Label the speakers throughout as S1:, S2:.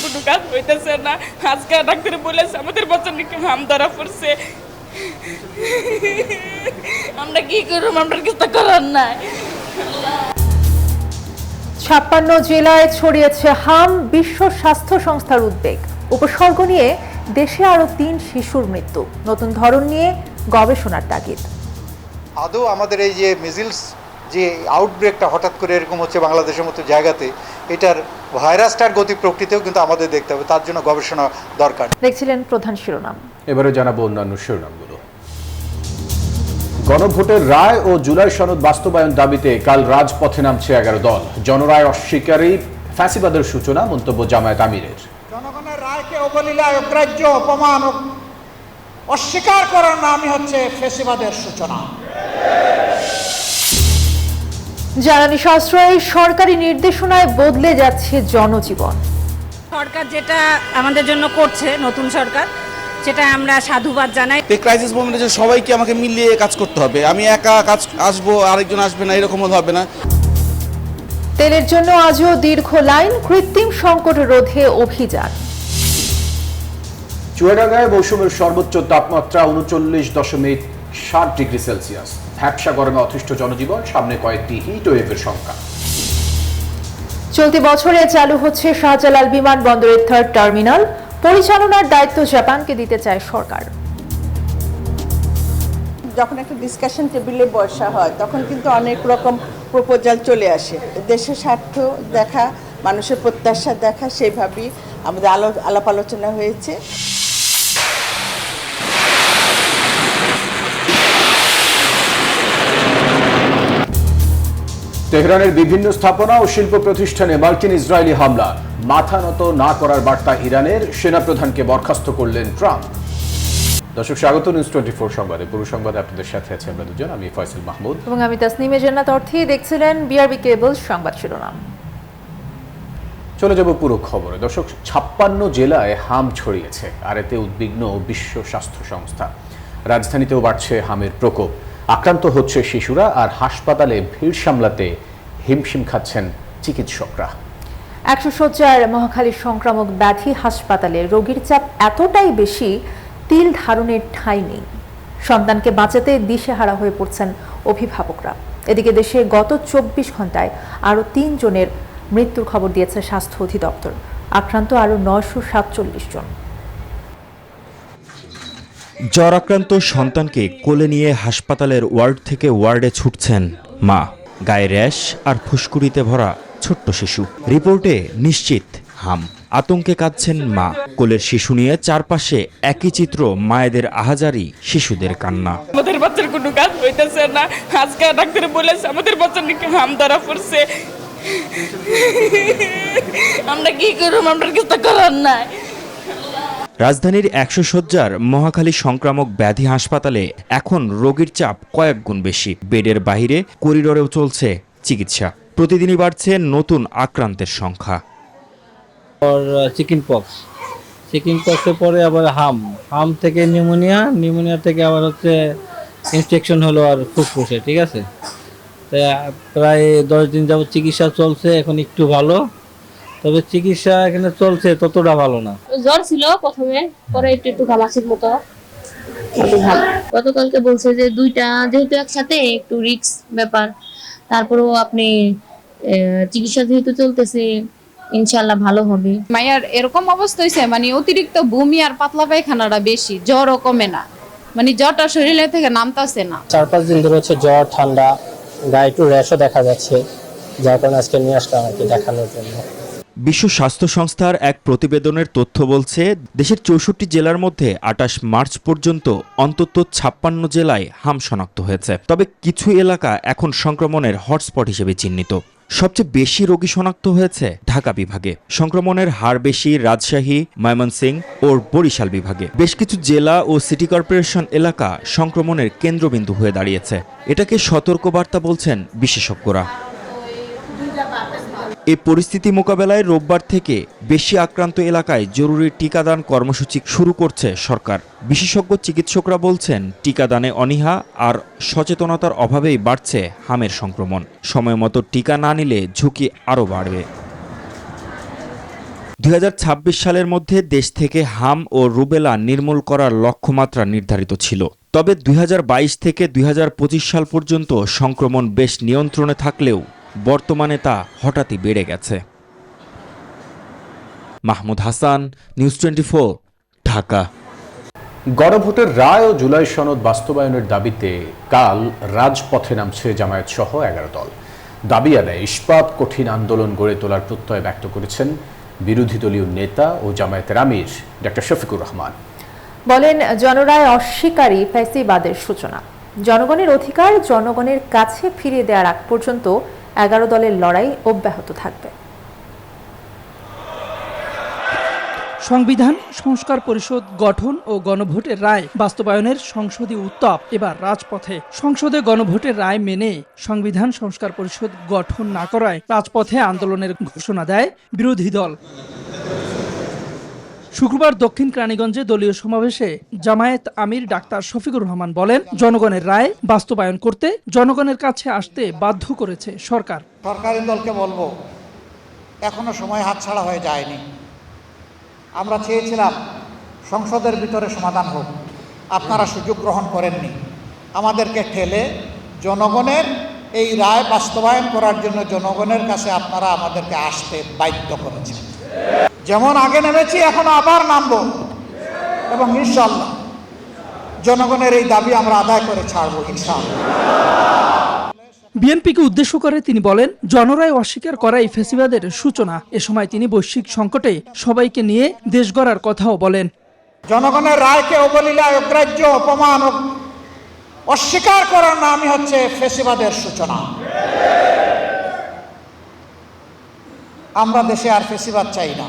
S1: কোনো কাজ হইতেছে না। আজকে ডাক্তার বলেছে আমাদের বাচ্চা নাকি হাম ধরা পড়ছে। আমরা কি করব, আমরা কিছু করার নাই।
S2: 56 জেলায় ছড়িয়েছে হাম, বিশ্ব স্বাস্থ্য সংস্থার উদ্বেগ। উপসর্গ নিয়ে দেশে আরো 3 শিশুর মৃত্যু, নতুন ধরন নিয়ে গবেষণার তাগিদ।
S3: আদৌ আমাদের এই যে মিজিলস যে আউটব্রেকটা হঠাৎ করে এরকম হচ্ছে বাংলাদেশের মতো জায়গাতে, এটার ভাইরাসটার গতি প্রকৃতিও কিন্তু আমাদের দেখতে হবে, তার জন্য গবেষণা দরকার।
S2: দেখছিলেন প্রধান শিরোনাম।
S4: এবারে জানাবো অন্যান্য শিরোনামগুলো। গণভোটের রায় ও জুলাই সনদ বাস্তবায়ন দাবিতে কাল রাজপথে নামছে 11 দল। জনরায় অস্বীকারী ফ্যাসিবাদের সূচনা, মন্তব্য জামায়াত আমিরের।
S5: জনগণের রায়কে অবলীলায় অগ্রাহ্য, অপমান অস্বীকার করার নামই হচ্ছে ফ্যাসিবাদের সূচনা।
S2: জ্বালানি সাশ্রয়, সরকারি নির্দেশনায় বদলে যাচ্ছে জনজীবন।
S6: সরকার যেটা আমাদের জন্য করছে, নতুন সরকার, সেটা আমরা সাধুবাদ জানাই।
S7: এই ক্রাইসিস মোমেন্টে যে সবাইকে আমাকে মিলিয়ে কাজ করতে হবে, আমি একা কাজ আসবো আরেকজন আসবে না, এরকম হবে না।
S2: তেলের জন্য আজও দীর্ঘ লাইন, কৃত্রিম সংকট রোধে অভিযান।
S4: চুয়াডাঙ্গায় মৌসুমের সর্বোচ্চ তাপমাত্রা 39.7 ডিগ্রি সেলসিয়াস। ভ্যাপসা গরমে অতিষ্ঠ জনজীবন, সামনে কয়েকটি হিট ওয়েভের সংখ্যা।
S2: চলতি বছরে চালু হচ্ছে শাহজালাল বিমানবন্দরের 3rd টার্মিনাল, পরিচালনার দায়িত্ব জাপানকে দিতে চায় সরকার।
S8: যখন একটা ডিসকাশন টেবিলে বসা হয় তখন কিন্তু অনেক রকম প্রপোজাল চলে আসে। দেশের স্বার্থ দেখা, মানুষের প্রত্যাশা দেখা, সেইভাবেই আমাদের আলাপ আলোচনা হয়েছে।
S4: তেহরানের বিভিন্ন স্থাপনা ও শিল্প প্রতিষ্ঠানে মার্কিন ইসরায়েলি হামলা, মাথা নত না করার বার্তা ইরানের, সেনাপ্রধানকে বরখাস্ত করলেন ট্রাম্প। দর্শক, স্বাগত নিউজ 24 সংবাদে। পুরো সংবাদে আপনাদের সাথে আছে আমরা দুজন, আমি ফয়সাল মাহমুদ
S2: এবং আমি তাসনিমে জান্নাত অর্থী। দেখছিলেন বিআরবি কেবল সংবাদ শিরোনাম।
S4: চলে যাব পুরো খবরে। দর্শক, 56 জেলায় হাম ছড়িয়েছে, আর এতে উদ্বিগ্ন বিশ্ব স্বাস্থ্য সংস্থা। রাজধানীতেও বাড়ছে হামের প্রকোপ। আক্রান্ত হচ্ছে শিশুরা, আর হাসপাতালে ভিড় সামলাতে হিমশিম খাচ্ছেন চিকিৎসকরা।
S2: 100 শয্যার মহাখালী সংক্রামক ব্যাধি হাসপাতালে রোগীর চাপ এতটাই বেশি, তিল ধারণের ঠাঁই নেই। সন্তানকে বাঁচাতে দিশেহারা হয়ে পড়ছেন অভিভাবকরা। এদিকে দেশে গত 24 ঘন্টায় আরও 3 জনের মৃত্যুর খবর দিয়েছে স্বাস্থ্য অধিদপ্তর। আক্রান্ত আরও 947 জন।
S9: জ্বর আক্রান্ত সন্তানকে কোলে নিয়ে হাসপাতালের ওয়ার্ড থেকে ওয়ার্ডে ছুটছেন মা। গায়ে র্যাশ আর ফুসকুড়িতে ভরা ছোট্ট শিশু। রিপোর্টে নিশ্চিত হাম। আতঙ্কে কাঁদছেন মা। কোলের শিশু নিয়ে চারপাশে একই চিত্র, মায়েদের আহাজারি, শিশুদের কান্না।
S1: আমাদের বাচ্চার কোনো কাজ হইতেছে না। আজকে ডাক্তার বলেছে আমাদের বাচ্চা নাকি হাম ধরা পড়ছে। আমরা কি করব, আমরা কিছু করার নাই।
S9: রাজধানীর 100 শয্যার মহাখালী সংক্রামক ব্যাধি হাসপাতালে এখন রোগীর চাপ কয়েক গুণ বেশি। বেডের বাইরে করিডোরেও চলছে চিকিৎসা। প্রতিদিনই বাড়ছে নতুন আক্রান্তের সংখ্যা।
S10: চিকেন পক্সের পরে আবার হাম থেকে নিউমোনিয়া থেকে আবার হচ্ছে ইনফেকশন হলো আর ফুসফুসে, ঠিক আছে। প্রায় 10 দিন যাবত চিকিৎসা চলছে, এখন একটু ভালো, তবে চিকিৎসা এখানে চলছে ততটা ভালো না।
S11: জ্বর ছিল প্রথমে, পরে একটু ঘামাচির মতো। গতকালকে বলছে যে দুইটা যেহেতু একসাথে একটু রিস্ক ব্যাপার, তারপরেও আপনি চিকিৎসা যেহেতু চলতেছে ইনশাল্লাহ ভালো হবে।
S6: মায়ের এরকম অবস্থা হয়েছে, মানে অতিরিক্ত বমি আর পাতলা পায়খানাটা বেশি, জ্বরও কমে না, মানে জ্বরটা শরীরে থেকে নামতাছে না।
S10: 4-5 দিন ধরে হচ্ছে জ্বর, ঠান্ডা, গায়ে একটু র্যাশও দেখা যাচ্ছে, যার কারণে আজকে নিয়ে আসলাম আর কি দেখানোর জন্য।
S9: বিশ্ব স্বাস্থ্য সংস্থার এক প্রতিবেদনের তথ্য বলছে, দেশের 64 জেলার মধ্যে 28 মার্চ পর্যন্ত অন্তত 56 জেলায় হাম শনাক্ত হয়েছে। তবে কিছু এলাকা এখন সংক্রমণের হটস্পট হিসেবে চিহ্নিত। সবচেয়ে বেশি রোগী শনাক্ত হয়েছে ঢাকা বিভাগে। সংক্রমণের হার বেশি রাজশাহী, ময়মনসিংহ ও বরিশাল বিভাগে। বেশ কিছু জেলা ও সিটি কর্পোরেশন এলাকা সংক্রমণের কেন্দ্রবিন্দু হয়ে দাঁড়িয়েছে। এটাকে সতর্কবার্তা বলছেন বিশেষজ্ঞরা। এই পরিস্থিতি মোকাবেলায় রোববার থেকে বেশি আক্রান্ত এলাকায় জরুরি টিকাদান কর্মসূচি শুরু করছে সরকার। বিশেষজ্ঞ চিকিৎসকরা বলছেন, টিকাদানে অনীহা আর সচেতনতার অভাবেই বাড়ছে হামের সংক্রমণ। সময়মতো টিকা না নিলে ঝুঁকি আরও বাড়বে। 2026 সালের মধ্যে দেশ থেকে হাম ও রুবেলা নির্মূল করার লক্ষ্যমাত্রা নির্ধারিত ছিল। তবে 2022 থেকে 2025 সাল পর্যন্ত সংক্রমণ বেশ নিয়ন্ত্রণে থাকলেও বর্তমানে তা হঠাৎই বেড়ে গেছে। মাহমুদ হাসান, নিউজ 24, ঢাকা।
S4: গণভোটের রায় ও জুলাই সনদ বাস্তবায়নের দাবিতে কাল রাজপথে নামছে জামায়াত সহ 11 দল। দাবি আদায়ে ইস্পাত কঠিন আন্দোলন গড়ে তোলার প্রত্যয় ব্যক্ত করেছেন বিরোধী দলীয় নেতা ও জামায়াতের আমির ডক্টর শফিকুর রহমান।
S2: বলেন, জনরায় অস্বীকারই ফ্যাসিবাদের সূচনা। জনগণের অধিকার জনগণের কাছে ফিরিয়ে দেওয়ার আগ পর্যন্ত 11 দলের লড়াই অব্যাহত থাকবে।
S12: সংবিধান সংস্কার পরিষদ গঠন ও গণভোটের রায় বাস্তবায়নের সংসদীয় উত্তাপ এবার রাজপথে। সংসদে গণভোটের রায় মেনে সংবিধান সংস্কার পরিষদ গঠন না করায় রাজপথে আন্দোলনের ঘোষণা দেয় বিরোধী দল। শুক্রবার দক্ষিণ কেরানীগঞ্জে দলীয় সমাবেশে জামায়াত আমির ডাক্তার শফিকুর রহমান বলেন, জনগণের রায় বাস্তবায়ন করতে জনগণের কাছে আসতে বাধ্য করেছে সরকার।
S5: সরকারি দলকে বলবো, এখনো সময় হাতছাড়া হয়ে যায়নি। আমরা চেয়েছিলাম সংসদের ভিতরে সমাধান হোক, আপনারা সুযোগ গ্রহণ করেননি। আমাদেরকে ঠেলে জনগণের এই রায় বাস্তবায়ন করার জন্য জনগণের কাছে আপনারা আমাদেরকে আসতে বাধ্য করেছেন। যেমন আগে নেমেছি, এখনো আবার নামবো এবং ইনশাআল্লাহ জনগণের এই দাবি আমরা আদায় করে ছাড়বো ইনশাআল্লাহ।
S12: বিএনপিকে উদ্দেশ্য করে তিনি বলেন, জনরায় অস্বীকার করাই ফ্যাসিবাদের সূচনা। এ সময় তিনি বৈশ্বিক সংকটে সবাইকে নিয়ে দেশ গড়ার কথাও বলেন।
S5: জনগণের রায়কে অবলীলায় অগ্রাহ্য অপমান অস্বীকার করার নামই হচ্ছে ফ্যাসিবাদের সূচনা। আমরা দেশে আর ফ্যাসিবাদ চাই না।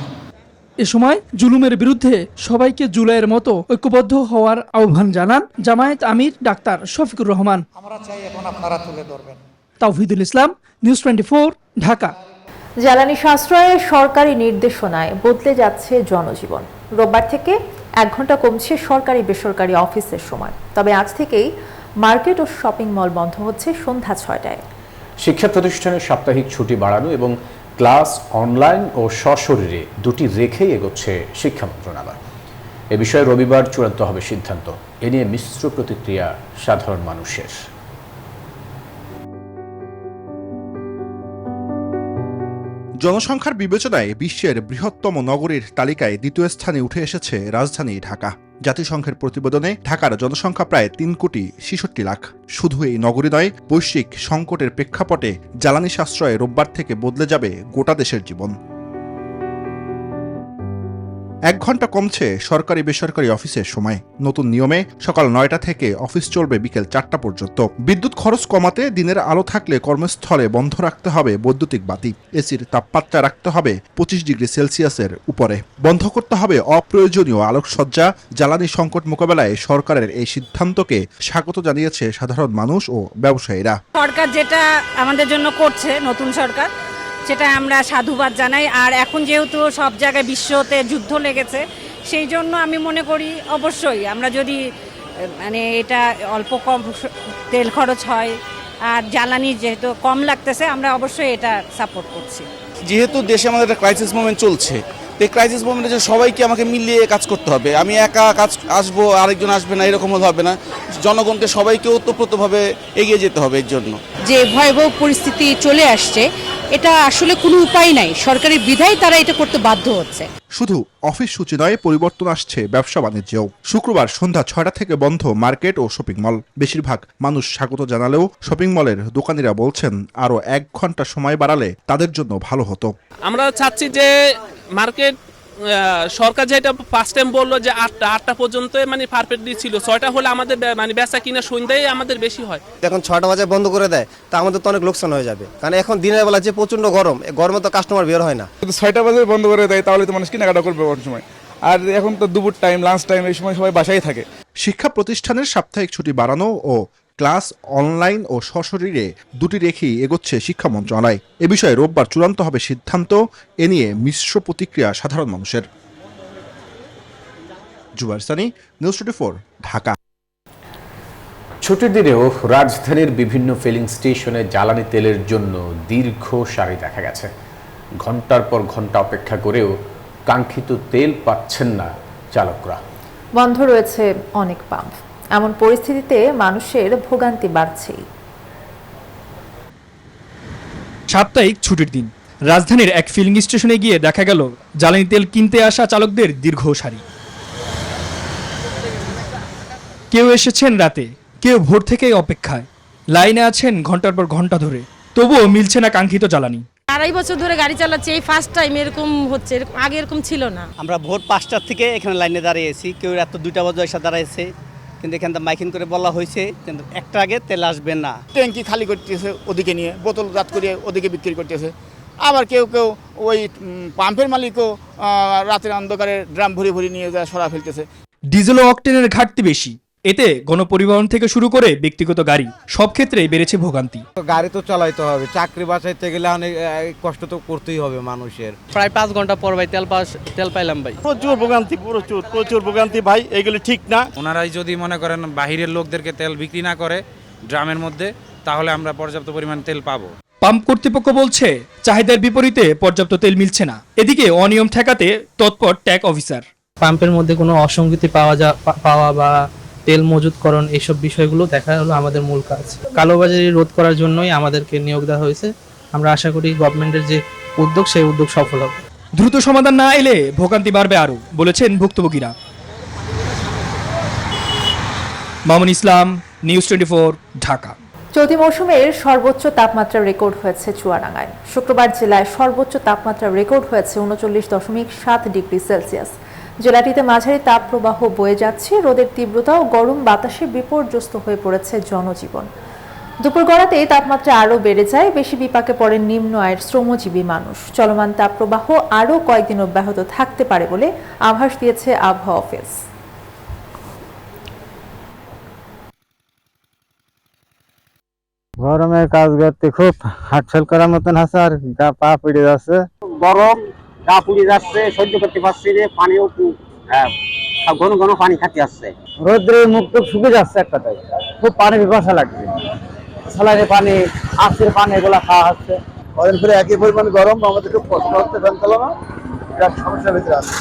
S12: এ সময় জুলুমের বিরুদ্ধে সবাইকে জুলাইয়ের মতো ঐক্যবদ্ধ হওয়ার আহ্বান জানান জামায়াত আমির ডাক্তার শফিকুর রহমান।
S5: আমরা চাই এখন আপনারা তুলে ধরবেন।
S12: তাওহিদুল ইসলাম, নিউজ 24, ঢাকা।
S2: জ্বালানি সাশ্রয়ে সরকারি নির্দেশনায় বদলে যাচ্ছে জনজীবন। রোববার থেকে 1 ঘন্টা কমছে সরকারি বেসরকারি অফিসের সময়। তবে আজ থেকেই মার্কেট ও শপিং মল বন্ধ হচ্ছে সন্ধ্যা 6টায়।
S4: শিক্ষা প্রতিষ্ঠানের সাপ্তাহিক ছুটি বাড়ানো এবং ক্লাস অনলাইন ও সশরীরে দুটি রেখেই এগোচ্ছে শিক্ষা মন্ত্রণালয়। এ বিষয়ে রবিবার চূড়ান্ত হবে সিদ্ধান্ত। এ নিয়ে মিশ্র প্রতিক্রিয়া সাধারণ মানুষের।
S13: জনসংখ্যার বিবেচনায় বিশ্বের বৃহত্তম নগরীর তালিকায় দ্বিতীয় স্থানে উঠে এসেছে রাজধানী ঢাকা। জাতিসংঘের প্রতিবেদনে ঢাকার জনসংখ্যা প্রায় 3,66,00,000 লাখ। শুধু এই নগরী নয়, বৈশ্বিক সংকটের প্রেক্ষাপটে জ্বালানি সাশ্রয়ে রোববার থেকে বদলে যাবে গোটা দেশের জীবন। 1 ঘন্টা কমছে সরকারি বেসরকারি অফিসের সময়। নতুন নিয়মে সকাল 9টা থেকে অফিস চলবে বিকেল 4টা পর্যন্ত। বিদ্যুৎ খরচ কমাতে দিনের আলো থাকলে কর্মস্থলে বন্ধ রাখতে হবে বৈদ্যুতিক বাতি। এসির তাপমাত্রা রাখতে হবে 25 ডিগ্রি সেলসিয়াসের উপরে। বন্ধ করতে হবে অপ্রয়োজনীয় আলোকসজ্জা। জ্বালানি সংকট মোকাবেলায় সরকারের এই সিদ্ধান্তকে স্বাগত জানিয়েছে সাধারণ মানুষ ও ব্যবসায়ীরা।
S14: সরকার যেটা আমাদের জন্য করছে, নতুন সরকার, সেটা আমরা সাধুবাদ জানাই। আর এখন যেহেতু সব জায়গায় বিশ্বতে যুদ্ধ লেগেছে, সেই জন্য আমি মনে করি অবশ্যই আমরা যদি এটা অল্প কম তেল খরচ হয় আর জ্বালানি যেহেতু কম লাগতেছে, আমরা অবশ্যই এটা সাপোর্ট করছি।
S7: যেহেতু দেশে আমাদের একটা ক্রাইসিস মোমেন্ট চলছে, এই ক্রাইসিস মোমেন্টে সবাইকে আমাকে মিলিয়ে কাজ করতে হবে। আমি একা কাজ আসবো, আরেকজন আসবে না, এরকম হবে না। জনগণকে সবাইকে ওতপ্রোতভাবে এগিয়ে যেতে হবে। এর জন্য
S14: যে ভয়াবহ পরিস্থিতি চলে আসছে, এটা আসলে কোনো উপায় নাই, সরকারের বিধায় তারা এটা করতে বাধ্য হচ্ছে।
S13: শুধু অফিস সূচি নয়, পরিবর্তন আসছে ব্যবসা বাণিজ্যেও। শুক্রবার সন্ধ্যা 6টা থেকে বন্ধ মার্কেট ও শপিং মল। বেশিরভাগ মানুষ স্বাগত জানালেও শপিং মলের দোকানিরা বলছেন আরো 1 ঘন্টা সময় বাড়ালে তাদের জন্য ভালো হতো।
S15: আমরা চাচ্ছি যে মার্কেট সরকার যেটা ফার্স্ট টাইম বললো যে 8টা পর্যন্ত পারফেক্টলি ছিল, 6টা হলে আমাদের বেচা কিনা সন্ধ্যায় আমাদের বেশি হয়।
S16: এখন 6টা বাজে বন্ধ করে দেয়, তা আমাদের তো অনেক লোকসান হয়ে যাবে। কারণ এখন দিনের বেলা যে প্রচন্ড গরম, গরমে তো কাস্টমার বের হয় না।
S17: 6টা বাজে বন্ধ করে দেয়, তাহলে তো মানুষ কেনাকাটা করবে কোন সময়। আর এখন তো দুপুর টাইম, লাঞ্চ টাইম, এই সময় সবাই বাসায় থাকে।
S13: শিক্ষা প্রতিষ্ঠানের সাপ্তাহিক ছুটি বাড়ানো ও ক্লাস অনলাইন ও সশরীরে দুটি রেখেই এগোচ্ছে শিক্ষা মন্ত্রণালয়। এ বিষয়ে রোববার চূড়ান্ত হবে সিদ্ধান্ত। এ নিয়ে মিশ্র প্রতিক্রিয়া সাধারণ মানুষের। জুবাইর সানি, নিউজ 24, ঢাকা।
S4: ছুটির দিনেও রাজধানীর বিভিন্ন ফিলিং স্টেশনে জ্বালানি তেলের জন্য দীর্ঘ সারি দেখা গেছে। ঘন্টার পর ঘন্টা অপেক্ষা করেও কাঙ্ক্ষিত তেল পাচ্ছেন না চালকরা।
S2: বন্ধ রয়েছে অনেক পাম্প। এমন পরিস্থিতিতে মানুষের ভোগান্তি বাড়ছেই।
S12: সাপ্তাহিক ছুটির দিন রাজধানীর এক ফিলিং স্টেশনে গিয়ে দেখা গেল জ্বালানি তেল কিনতে আসা চালকদের দীর্ঘ সারি। কেউ এসেছেন রাতে, কেউ ভোর থেকেই অপেক্ষায়, লাইনে আছেন ঘন্টার পর ঘন্টা ধরে, তবুও মিলছে না কাঙ্ক্ষিত জ্বালানি।
S14: 2.5 বছর ধরে গাড়ি চালাচ্ছি, এই ফার্স্ট টাইম এরকম হচ্ছে, আগে এরকম ছিল না।
S18: আমরা ভোর 5টার থেকে এখানে লাইনে দাঁড়িয়েছি, কেউ রাত 2টা বাজে এসে দাঁড়াইছে, কিন্তু এখান থেকে মাইকিং করে বলা হয়েছে কিন্তু একটা আগে তেল আসবে না।
S19: ট্যাঙ্কি খালি করতেছে ওদিকে নিয়ে, বোতল জাত করে ওদিকে বিক্রি করতেছে। আবার কেউ কেউ ওই পাম্পের মালিকও রাতের অন্ধকারে ড্রাম ভরি ভরি নিয়ে যায় সরা ফেলতেছে।
S12: ডিজেল ও অকটেনের ঘাটতি বেশি, এতে গণপরিবহন থেকে শুরু করে ব্যক্তিগত গাড়ি সব ক্ষেত্রেই বেড়েছে ভোগান্তি।
S20: গাড়ি তো চালাইতে হবে, চাকরি বাঁচাইতে গেলে অনেক কষ্ট তো করতেই হবে মানুষের।
S18: প্রায় 5 ঘন্টা পর ভাই তেল পাইলাম ভাই।
S19: প্রচুর ভোগান্তি, প্রচুর ভোগান্তি ভাই, এগুলো ঠিক না।
S21: ওনারাই যদি মনে করেন বাহিরের লোকদেরকে তেল বিক্রি না করে ড্রামের মধ্যে, তাহলে আমরা পর্যাপ্ত পরিমাণ তেল পাবো।
S12: পাম্প কর্তৃপক্ষ বলছে চাহিদার বিপরীতে পর্যাপ্ত তেল মিলছে না। এদিকে অনিয়ম ঠেকাতে তৎপর ট্যাগ অফিসার।
S10: পাম্পের মধ্যে কোনো অসঙ্গতি পাওয়া বা তেল মজুতকরণ এইসব বিষয়গুলো দেখা হলো আমাদের মূল কাজ। কালোবাজারি রোধ করার জন্যই আমাদেরকে নিয়োগ দেওয়া হয়েছে। আমরা আশা করি গভর্নমেন্টের যে উদ্যোগ, সেই উদ্যোগ সফল হবে।
S12: দ্রুত সমাধান না এলে ভোগান্তি বাড়বে আরও, বলেছেন ভুক্তভোগীরা। মামুন ইসলাম, নিউজ 24, ঢাকা।
S2: চলতি মৌসুমের সর্বোচ্চ তাপমাত্রা রেকর্ড হয়েছে চুয়াডাঙ্গায়। শুক্রবার জেলায় সর্বোচ্চ তাপমাত্রা রেকর্ড হয়েছে 39.7 ডিগ্রি সেলসিয়াস। জেলাটিতে মাঝারি তাপপ্রবাহ বয়ে যাচ্ছে। রোদের তীব্রতা ও গরম বাতাসে বিপর্যস্ত হয়ে পড়েছে জনজীবন। দুপুর গড়াতেই তাপমাত্রা আরও বেড়ে যায়। বেশি বিপাকে পড়েন নিম্ন আয়ের শ্রমজীবী মানুষ। চলমান তাপপ্রবাহ আরও কয়েকদিন অব্যাহত থাকতে পারে বলে আভাস দিয়েছে আবহাওয়া অফিস।
S22: গরমের কাজ করতে খুব হাটফেল করার মতন আছে, আর গা পা পুড়ে যাচ্ছে।
S23: গরম, গা পুড়ে যাচ্ছে, সহ্য করতে পারছি না। পানিও ঘন ঘন পানি খাতে আসছে।
S22: রোদ্রের মুখ তো শুকিয়ে যাচ্ছে, একটাতে খুব পানি পিপাসা লাগছে। স্যালাইনে পানি, আখের পানি, এগুলা খাওয়া হচ্ছে।
S24: কদিন ধরে একই পরিমাণ গরম, আমাদের খুব কষ্ট হচ্ছে ফ্যান চালানো। এটা সমস্যার ভিতরে আছে,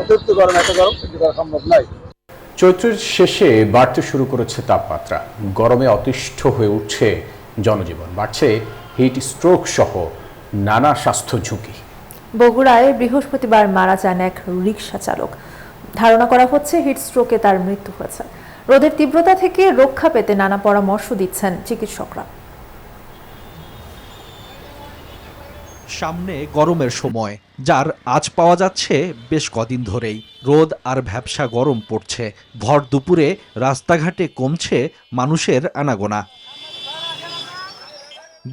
S24: অতিরিক্ত গরম, এত গরম সহ্য করা সম্ভব নয়।
S4: চৈত্রের শেষে বাড়তে শুরু করেছে তাপমাত্রা। গরমে অতিষ্ঠ হয়ে উঠছে জনজীবন, বাড়ছে হিট স্ট্রোক সহ নানা স্বাস্থ্য ঝুঁকি।
S2: বগুড়ায় বৃহস্পতিবার মারা যান এক রিকশা চালক। ধারণা করা হচ্ছে হিট স্ট্রোকে তার মৃত্যু হয়েছে। রোদের তীব্রতা থেকে রক্ষা পেতে নানা পরামর্শ দিচ্ছেন চিকিৎসকরা।
S25: সামনে গরমের সময়, যার আজ পাওয়া যাচ্ছে বেশ কদিন ধরেই। রোদ আর ভ্যাপসা গরম পড়ছে। ভর দুপুরে রাস্তাঘাটে কমছে মানুষের আনাগোনা।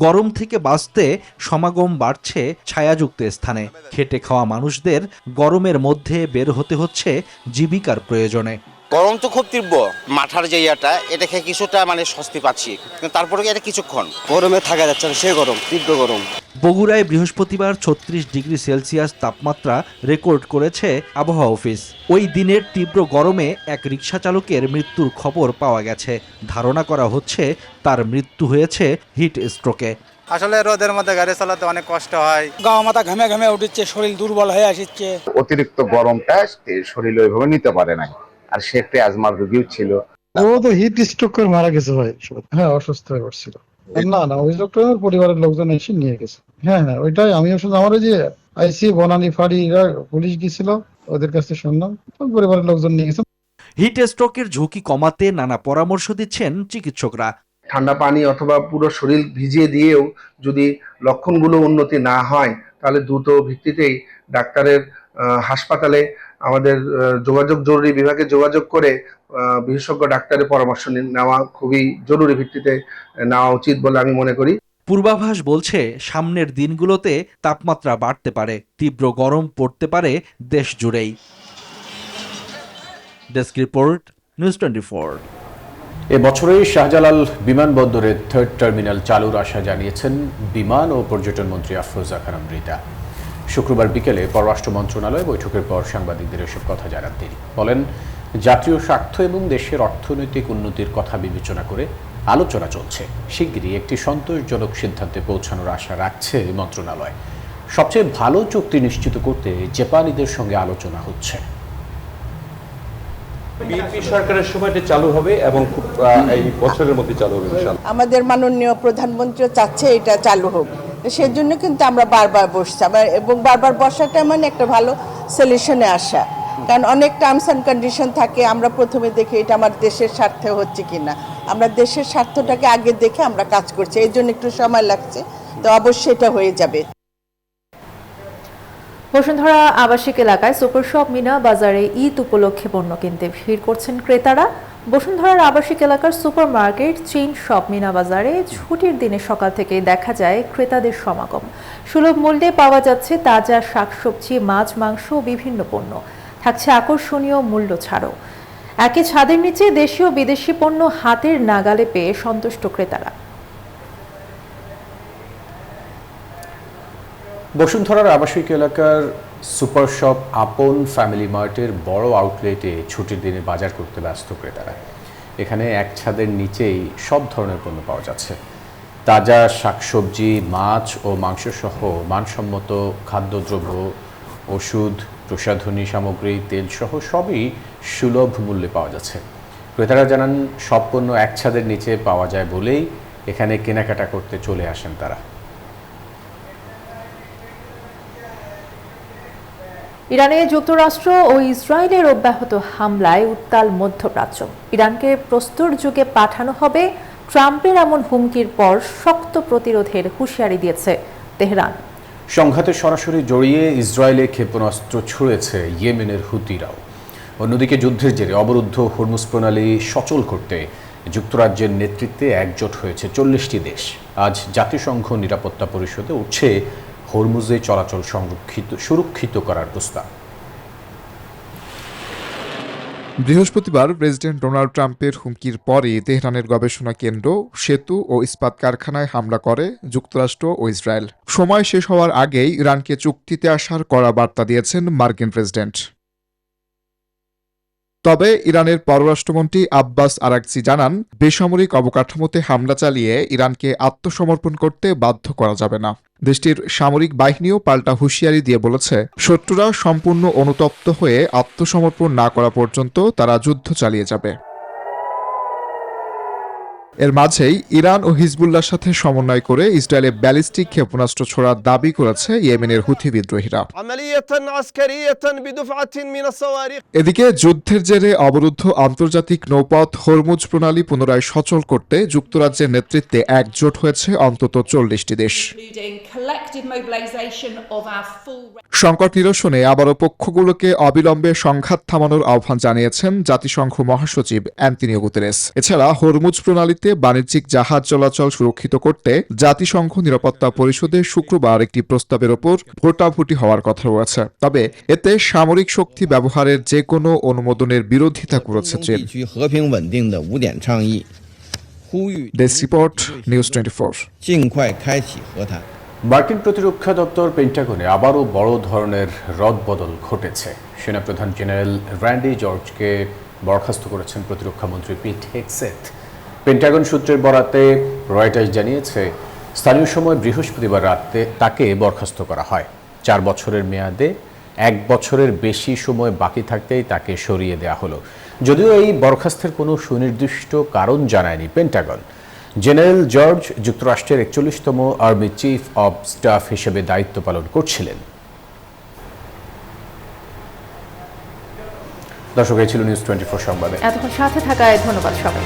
S25: গরম থেকে বাঁচতে সমাগম বাড়ছে ছায়াযুক্ত স্থানে। খেটে খাওয়া মানুষদের গরমের মধ্যে বের হতে হচ্ছে জীবিকার প্রয়োজনে।
S26: গরম তো খুব তীব্র, মাথার যে ইয়াটা এটা খেয়ে কিছুটা স্বস্তি পাচ্ছি, কিন্তু তারপরে এটা কিছুক্ষণ গরমে থাকা যাচ্ছে না, সে গরম, তীব্র গরম।
S25: বগুড়ায় বৃহস্পতিবার 36 ডিগ্রি সেলসিয়াস তাপমাত্রা রেকর্ড করেছে আবহাওয়া অফিস। ওই দিনের তীব্র গরমে এক রিকশা চালকের মৃত্যুর খবর পাওয়া গেছে। ধারণা করা হচ্ছে তার মৃত্যু হয়েছে হিট স্ট্রোকে।
S27: আসলে রোদের মধ্যে গাড়ি চালাতে অনেক কষ্ট হয়,
S28: গা মাথা ঘামে ঘামে উঠছে, শরীর দুর্বল হয়ে আসছে।
S29: অতিরিক্ত গরমটা শরীর ওইভাবে নিতে পারে নাই, আর সে একটা অ্যাজমার রোগীও ছিল।
S30: ও তো হিট স্ট্রোক করে মারা গেছে ভাই। হ্যাঁ, অসুস্থ হয়ে পড়ছিল। না ওই লোকটা পরিবারের লোকজন এসে নিয়ে গেছে। হ্যাঁ, ওইটাই আমি শুনলাম। আমার যে আইসি বনানী ফাঁড়ি পুলিশ গিয়েছিল, ওদের কাছে শুনলাম, পরিবারের লোকজন নিয়ে গেছে।
S25: হিট স্ট্রোকের ঝুঁকি কমাতে নানা পরামর্শ দিচ্ছেন চিকিৎসকরা।
S29: ঠান্ডা পানি অথবা পুরো শরীর ভিজিয়ে দিয়েও যদি লক্ষণগুলো উন্নতি না হয়, তাহলে দ্রুত ভিত্তিতেই ডাক্তারের হাসপাতালে আমাদের জরুরি বিভাগে যোগাযোগ করে বিশেষজ্ঞ ডাক্তারের পরামর্শ নেওয়া খুবই জরুরি ভিত্তিতে নেওয়া উচিত বলে আমি মনে করি।
S25: পূর্বাভাস বলছে সামনের দিনগুলোতে তাপমাত্রা বাড়তে পারে, তীব্র গরম পড়তে পারে দেশ জুড়েই। Desk report, news 24।
S4: এবছরেই শাহজালাল বিমানবন্দরের 3rd টার্মিনাল চালুর আশা জানিয়েছেন বিমান ও পর্যটন মন্ত্রী আফরোজা খানম রিতা। শুক্রবার বিকেলে পররাষ্ট্র মন্ত্রণালয় বৈঠকের পর সাংবাদিকদের এসব কথা জানান তিনি। বলেন, জাতীয় স্বার্থ এবং দেশের অর্থনৈতিক উন্নতির কথা বিবেচনা করে আলোচনা চলছে। শিগগিরই একটি সন্তোষজনক সিদ্ধান্তে পৌঁছানোর আশা রাখছে মন্ত্রণালয়। সবচেয়ে ভালো চুক্তি নিশ্চিত করতে জাপানিদের সঙ্গে আলোচনা হচ্ছে।
S1: বিএনপি সরকারের সময় এটা চালু হবে এবং খুব এই বছরের মধ্যে চালু হবে ইনশাআল্লাহ।
S3: আমাদের মাননীয় প্রধানমন্ত্রী চাচ্ছে এটা চালু হোক, সেজন্য কিন্তু আমরা বারবার বসছি এবং বারবার বসাটা মানে একটা ভালো সলিউশনে আসা। কারণ অনেক টার্মস অ্যান্ড কন্ডিশন থাকে, আমরা প্রথমে দেখি এটা আমার দেশের স্বার্থে হচ্ছে কিনা, আমরা দেশের স্বার্থটাকে আগে দেখে আমরা কাজ করছি, এই জন্য একটু সময় লাগছে, তো অবশ্যই এটা হয়ে যাবে।
S2: বসুন্ধরা আবাসিক এলাকায় সুপার শপ মিনা বাজারে ঈদ উপলক্ষে পণ্য কিনতে ভিড় করছেন ক্রেতারা। বসুন্ধরার আবাসিক এলাকার supermarket chain shop Meena বাজারে ছুটির দিনে সকাল থেকে দেখা যায় ক্রেতাদের সমাগম। সুলভ মূল্যে পাওয়া যাচ্ছে তাজা শাকসবজি, মাছ, মাংস ও বিভিন্ন পণ্য। থাকছে আকর্ষণীয় মূল্য ছাড়ও। একই ছাদের নিচে দেশীয় বিদেশি পণ্য হাতের নাগালে পেয়ে সন্তুষ্ট ক্রেতারা।
S4: বসুন্ধরার আবাসিক এলাকার সুপার শপ আপন ফ্যামিলি মার্টের বড় আউটলেটে ছুটির দিনে বাজার করতে ব্যস্ত ক্রেতারা। এখানে এক ছাদের নিচেই সব ধরনের পণ্য পাওয়া যাচ্ছে। তাজা শাকসবজি, মাছ ও মাংস সহ মানসম্মত খাদ্যদ্রব্য, ওষুধ, প্রসাধনী সামগ্রী, তেল সহ সবই সুলভ মূল্যে পাওয়া যাচ্ছে। ক্রেতারা জানান সব পণ্য এক ছাদের নিচে পাওয়া যায় বলেই এখানে কেনাকাটা করতে চলে আসেন তারা।
S2: ইরানে যুক্তরাষ্ট্র ও ইসরায়েলের অব্যাহত হামলায় উত্তাল মধ্যপ্রাচ্য। ইরানকে প্রস্তর যুগে পাঠানো হবে ট্রাম্পের এমন হুমকির পর শক্ত প্রতিরোধের হুঁশিয়ারি দিয়েছে তেহরান।
S4: সংঘাতে সরাসরি জড়িয়ে ইসরায়েলে ক্ষেপণাস্ত্র ছুড়েছে ইয়েমেনের হুতিরাও। অন্যদিকে যুদ্ধের জেরে অবরুদ্ধ হরমুজ প্রণালী সচল করতে যুক্তরাজ্যের নেতৃত্বে একজোট হয়েছে 40টি দেশ। আজ জাতিসংঘ নিরাপত্তা পরিষদে উঠছে হরমুজে চলাচল সুরক্ষিত করার প্রস্তাব।
S5: বৃহস্পতিবার প্রেসিডেন্ট ডোনাল্ড ট্রাম্পের হুমকির পরে তেহরানের গবেষণা কেন্দ্র, সেতু ও ইস্পাত কারখানায় হামলা করে যুক্তরাষ্ট্র ও ইসরায়েল। সময় শেষ হওয়ার আগেই ইরানকে চুক্তিতে আসার কড়া বার্তা দিয়েছেন মার্কিন প্রেসিডেন্ট। তবে ইরানের পররাষ্ট্রমন্ত্রী আব্বাস আরাগচি জানান, বেসামরিক অবকাঠামোতে হামলা চালিয়ে ইরানকে আত্মসমর্পণ করতে বাধ্য করা যাবে না। দেশটির সামরিক বাহিনীও পাল্টা হুঁশিয়ারি দিয়ে বলেছে, শত্রুরা সম্পূর্ণ অনুতপ্ত হয়ে আত্মসমর্পণ না করা পর্যন্ত তারা যুদ্ধ চালিয়ে যাবে। এর মাঝেই ইরান ও হিজবুল্লাহর সাথে সমন্বয় করে ইসরায়েলে ব্যালিস্টিক ক্ষেপণাস্ত্র ছোড়ার দাবি করেছে ইয়েমেনের হুথি বিদ্রোহীরা। এদিকে যুদ্ধের জেরে অবরুদ্ধ আন্তর্জাতিক নৌপথ হরমুজ প্রণালী পুনরায় সচল করতে যুক্তরাজ্যের নেতৃত্বে একজোট হয়েছে অন্তত 40টি দেশ। সংকট নিরসনে আবারও পক্ষগুলোকে অবিলম্বে সংঘাত থামানোর আহ্বান জানিয়েছেন জাতিসংঘ মহাসচিব অ্যান্টনিও গুতেরেস। এছাড়া হরমুজ প্রণালীতে বাণিজ্যিক জাহাজ চলাচল সুরক্ষিত করতে জাতিসংঘ নিরাপত্তা পরিষদে শুক্রবার একটি প্রস্তাবের ওপর ভোটাভুটি হওয়ার কথা রয়েছে। তবে এতে সামরিক শক্তি ব্যবহারের যে কোনো অনুমোদনের বিরোধিতা করেছে চীন। Desk report, news 24।
S4: মার্কিন প্রতিরক্ষা দপ্তর পেন্টাগনে আবারও বড় ধরনের রদবদল ঘটেছে। সেনাপ্রধান জেনারেল র্যান্ডি জর্জকে বরখাস্ত করেছেন প্রতিরক্ষামন্ত্রী পিট হেগসেথ। পেন্টাগন সূত্রের বরাতে রয়টার্স জানিয়েছে, স্থানীয় সময় বৃহস্পতিবার রাতে তাকে বরখাস্ত করা হয়। 4 বছরের মেয়াদে 1 বছরের বেশি সময় বাকি থাকতেই তাকে সরিয়ে দেওয়া হলো। যদিও এই বরখাস্তের কোনো সুনির্দিষ্ট কারণ জানায়নি পেন্টাগন। জেনারেল জর্জ যুক্তরাষ্ট্রের 41তম আর্মি চিফ অব স্টাফ হিসেবে দায়িত্ব পালন করছিলেন। দর্শক, এই ছিল নিউজ 24 সংবাদে।
S2: এতক্ষণ সাথে থাকায় ধন্যবাদ সবাই।